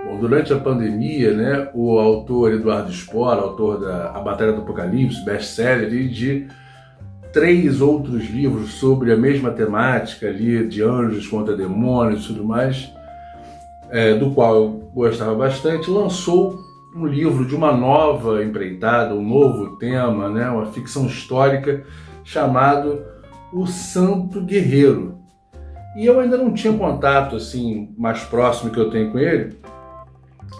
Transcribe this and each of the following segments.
Bom, durante a pandemia, né, o autor Eduardo Spohr, autor da A Batalha do Apocalipse, best-seller, e de 3 outros livros sobre a mesma temática ali, de anjos contra demônios e tudo mais, do qual eu gostava bastante, lançou um livro de uma nova empreitada, um novo tema, né, uma ficção histórica chamado O Santo Guerreiro. E eu ainda não tinha contato assim mais próximo que eu tenho com ele,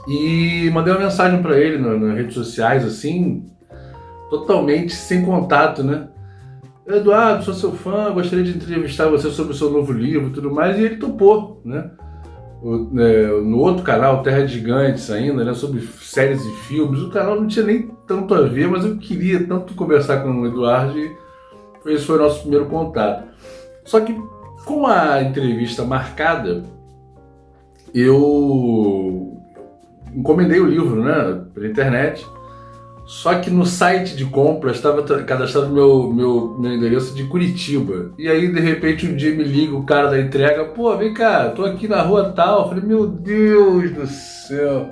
e mandei uma mensagem para ele nas redes sociais, assim, totalmente sem contato, né? Eduardo, sou seu fã, gostaria de entrevistar você sobre o seu novo livro e tudo mais, e ele topou, né? No outro canal, Terra de Gigantes ainda, né, sobre séries e filmes, o canal não tinha nem tanto a ver, mas eu queria tanto conversar com o Eduardo e esse foi o nosso primeiro contato. Só que com a entrevista marcada, eu encomendei o livro, né, pela internet, só que no site de compras estava cadastrado meu endereço de Curitiba. E aí, de repente, um dia me liga o cara da entrega, pô, vem cá, tô aqui na rua tal. Eu falei, meu Deus do céu.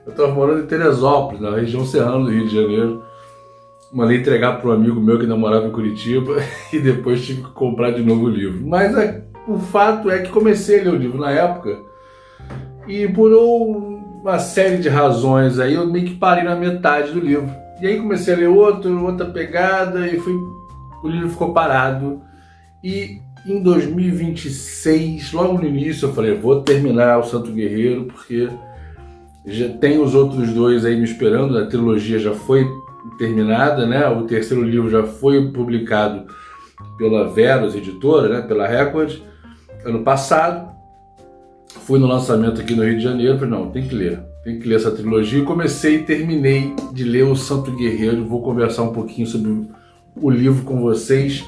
Eu tava morando em Teresópolis, na região serrana do Rio de Janeiro. Mandei entregar para um amigo meu que namorava em Curitiba e depois tive que comprar de novo o livro. Mas o fato é que comecei a ler o livro na época e por uma série de razões aí eu meio que parei na metade do livro. E aí comecei a ler outra pegada e o livro ficou parado. E em 2026, logo no início, eu falei, vou terminar o Santo Guerreiro porque já tem os outros 2 aí me esperando, a trilogia já foi terminada, né? O terceiro livro já foi publicado pela Veros Editora, né? Pela Record, ano passado. Fui no lançamento aqui no Rio de Janeiro, falei, não, tem que ler essa trilogia. Comecei e terminei de ler o Santo Guerreiro, vou conversar um pouquinho sobre o livro com vocês.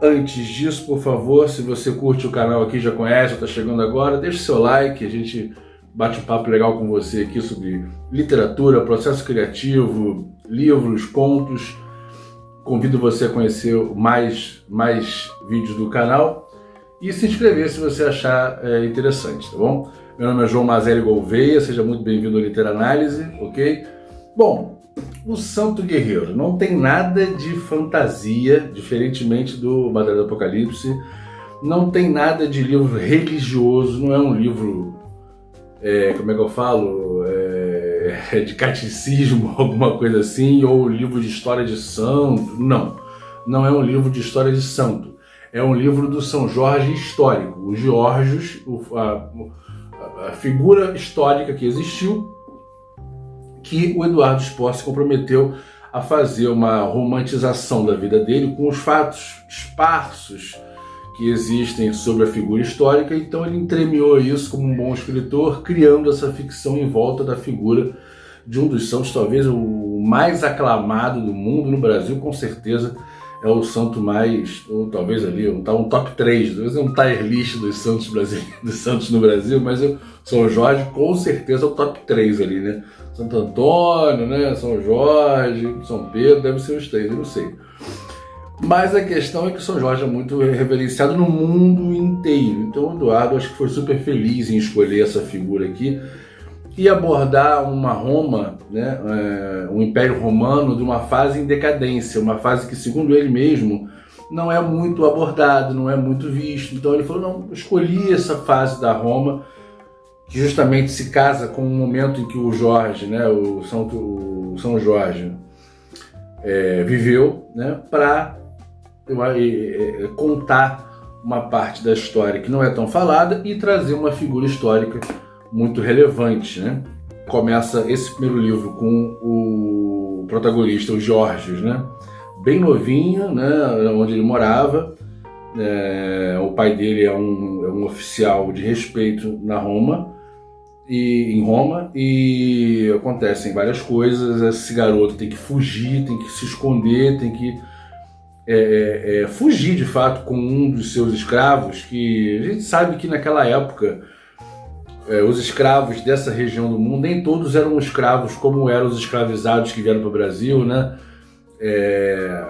Antes disso, por favor, se você curte o canal aqui, já conhece, está chegando agora, deixe seu like, a gente bate um papo legal com você aqui sobre literatura, processo criativo, livros, contos. Convido você a conhecer mais vídeos do canal e se inscrever se você achar interessante, tá bom? Meu nome é João Mazelli Gouveia, seja muito bem-vindo ao Literanálise, ok? Bom, o Santo Guerreiro não tem nada de fantasia, diferentemente do Batalha do Apocalipse, não tem nada de livro religioso, não é um livro, como é que eu falo, de catecismo, alguma coisa assim, ou livro de história de santo, não é um livro de história de santo. É um livro do São Jorge histórico, o Geórgios, a figura histórica que existiu, que o Eduardo Spohr se comprometeu a fazer uma romantização da vida dele com os fatos esparsos que existem sobre a figura histórica. Então ele entremeou isso como um bom escritor, criando essa ficção em volta da figura de um dos santos, talvez o mais aclamado do mundo. No Brasil, com certeza, é o santo mais, ou talvez ali, um top 3, talvez um tier list dos santos brasileiros, dos santos no Brasil, mas o São Jorge com certeza é o top 3 ali, né? Santo Antônio, né? São Jorge, São Pedro, deve ser os 3, eu não sei. Mas a questão é que o São Jorge é muito reverenciado no mundo inteiro. Então o Eduardo acho que foi super feliz em escolher essa figura aqui e abordar uma Roma, né, um Império Romano de uma fase em decadência, uma fase que, segundo ele mesmo, não é muito abordado, não é muito visto. Então ele falou, não, escolhi essa fase da Roma, que justamente se casa com o momento em que o Jorge, né, o São Jorge, viveu, né, para contar uma parte da história que não é tão falada e trazer uma figura histórica muito relevante, né? Começa esse primeiro livro com o protagonista, o Geórgios, né? Bem novinho, né? Onde ele morava. O pai dele é um oficial de respeito em Roma, e acontecem várias coisas. Esse garoto tem que fugir, tem que se esconder, tem que fugir de fato com um dos seus escravos, que a gente sabe que naquela época os escravos dessa região do mundo, nem todos eram escravos como eram os escravizados que vieram para o Brasil, né?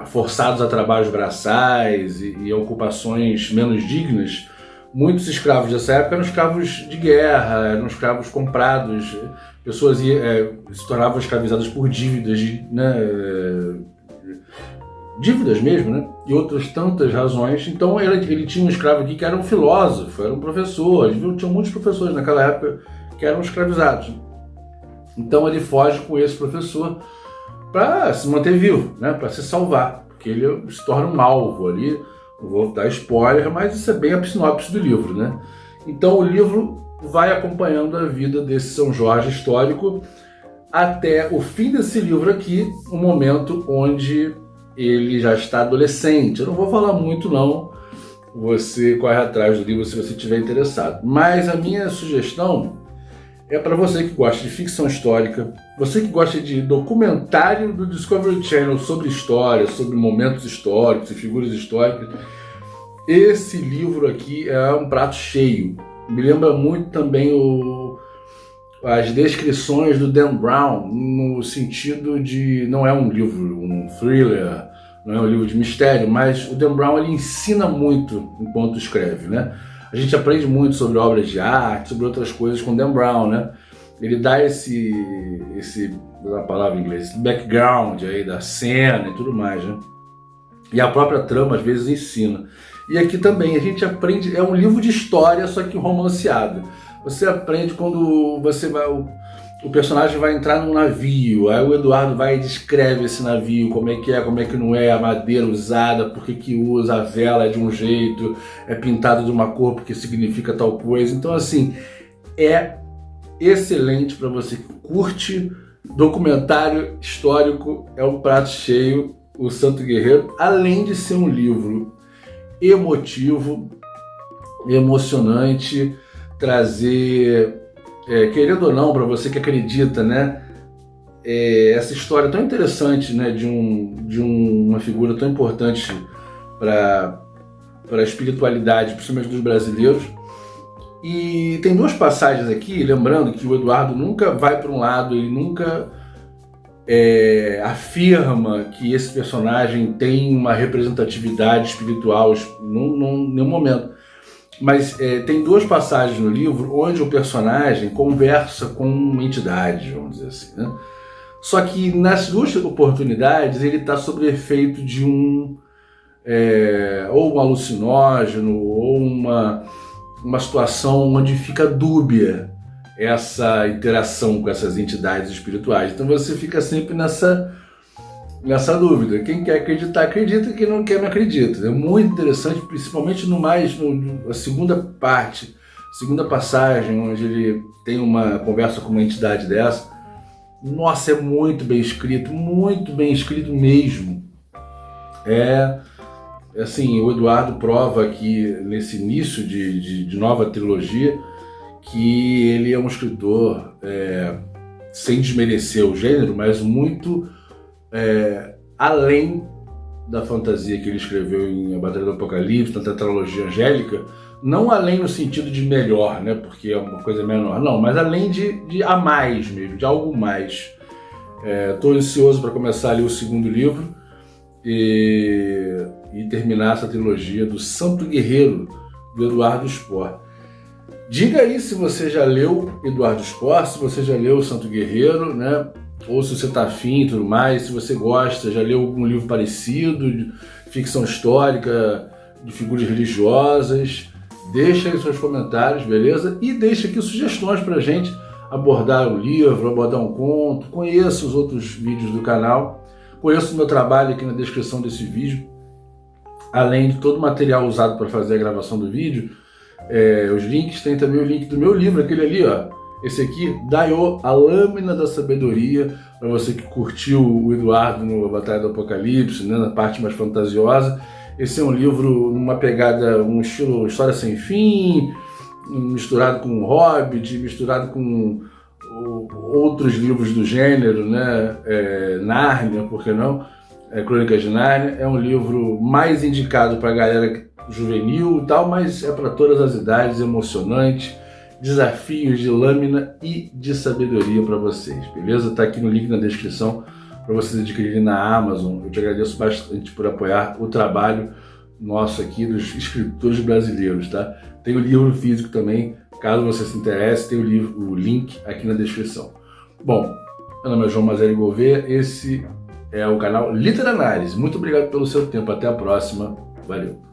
Forçados a trabalhos braçais e a ocupações menos dignas. muitos escravos dessa época eram escravos de guerra, eram escravos comprados, pessoas se tornavam escravizadas por dívidas, né, dívidas mesmo, né, e outras tantas razões. Então ele tinha um escravo aqui que era um filósofo, era um professor, tinha muitos professores naquela época que eram escravizados. Então ele foge com esse professor para se manter vivo, né, para se salvar, porque ele se torna um alvo ali. Não vou dar spoiler, mas isso é bem a sinopse do livro, né? Então o livro vai acompanhando a vida desse São Jorge histórico até o fim desse livro aqui, um momento onde ele já está adolescente. Eu não vou falar muito não, você corre atrás do livro se você estiver interessado. Mas a minha sugestão é para você que gosta de ficção histórica, você que gosta de documentário do Discovery Channel sobre história, sobre momentos históricos e figuras históricas. Esse livro aqui é um prato cheio. Me lembra muito também as descrições do Dan Brown, no sentido de não é um livro, um thriller, não é um livro de mistério, mas o Dan Brown ele ensina muito enquanto escreve, né? A gente aprende muito sobre obras de arte, sobre outras coisas com Dan Brown, né? Ele dá a palavra em inglês, background aí da cena e tudo mais, né? E a própria trama às vezes ensina. E aqui também a gente aprende, é um livro de história, só que romanceado. Você aprende quando o personagem vai entrar num navio, aí o Eduardo vai e descreve esse navio, como é que não é, a madeira usada, por que usa, a vela é de um jeito, é pintado de uma cor porque significa tal coisa. Então assim, é excelente para você que curte documentário histórico, é um prato cheio, o Santo Guerreiro, além de ser um livro emotivo, emocionante, trazer... querendo ou não, para você que acredita, né, essa história tão interessante, né, de uma figura tão importante para a espiritualidade, principalmente dos brasileiros. E tem duas passagens aqui, lembrando que o Eduardo nunca vai para um lado, ele nunca afirma que esse personagem tem uma representatividade espiritual em nenhum momento. Mas tem duas passagens no livro onde o personagem conversa com uma entidade, vamos dizer assim, né? Só que nas duas oportunidades ele está sob efeito de ou um alucinógeno ou uma situação onde fica dúbia essa interação com essas entidades espirituais. Então você fica sempre nessa dúvida. Quem quer acreditar, acredita, quem não quer, não acredita. É muito interessante, principalmente a segunda parte, segunda passagem, onde ele tem uma conversa com uma entidade dessa. Nossa, é muito bem escrito mesmo. Assim, o Eduardo prova aqui, nesse início de nova trilogia, que ele é um escritor, sem desmerecer o gênero, mas muito... além da fantasia que ele escreveu em A Batalha do Apocalipse, na tetralogia angélica, não além no sentido de melhor, né, porque é uma coisa menor, não, mas além de a mais mesmo, de algo mais. Estou ansioso para começar ali o segundo livro e terminar essa trilogia do Santo Guerreiro, do Eduardo Spohr. Diga aí se você já leu Eduardo Spohr, se você já leu o Santo Guerreiro, né? Ou se você está afim e tudo mais, se você gosta, já leu algum livro parecido, de ficção histórica, de figuras religiosas. Deixa aí seus comentários, beleza? E deixa aqui sugestões para a gente abordar o livro, abordar um conto. Conheça os outros vídeos do canal. Conheça o meu trabalho aqui na descrição desse vídeo. Além de todo o material usado para fazer a gravação do vídeo, os links, tem também o link do meu livro, aquele ali, ó. Esse aqui, Daiô, a Lâmina da Sabedoria, para você que curtiu o Eduardo no Batalha do Apocalipse, né, na parte mais fantasiosa. Esse é um livro, uma pegada, um estilo História Sem Fim, misturado com Hobbit, misturado com outros livros do gênero, né, Nárnia, por que não? Crônicas de Nárnia. É um livro mais indicado para a galera juvenil e tal, mas é para todas as idades, emocionante. Desafios de lâmina e de sabedoria para vocês, beleza? Tá aqui no link na descrição para vocês adquirirem na Amazon. Eu te agradeço bastante por apoiar o trabalho nosso aqui, dos escritores brasileiros, tá? Tem o livro físico também, caso você se interesse, tem o link aqui na descrição. Bom, meu nome é João Mazzelli Gouveia, esse é o canal Literanálise. Muito obrigado pelo seu tempo, até a próxima, valeu!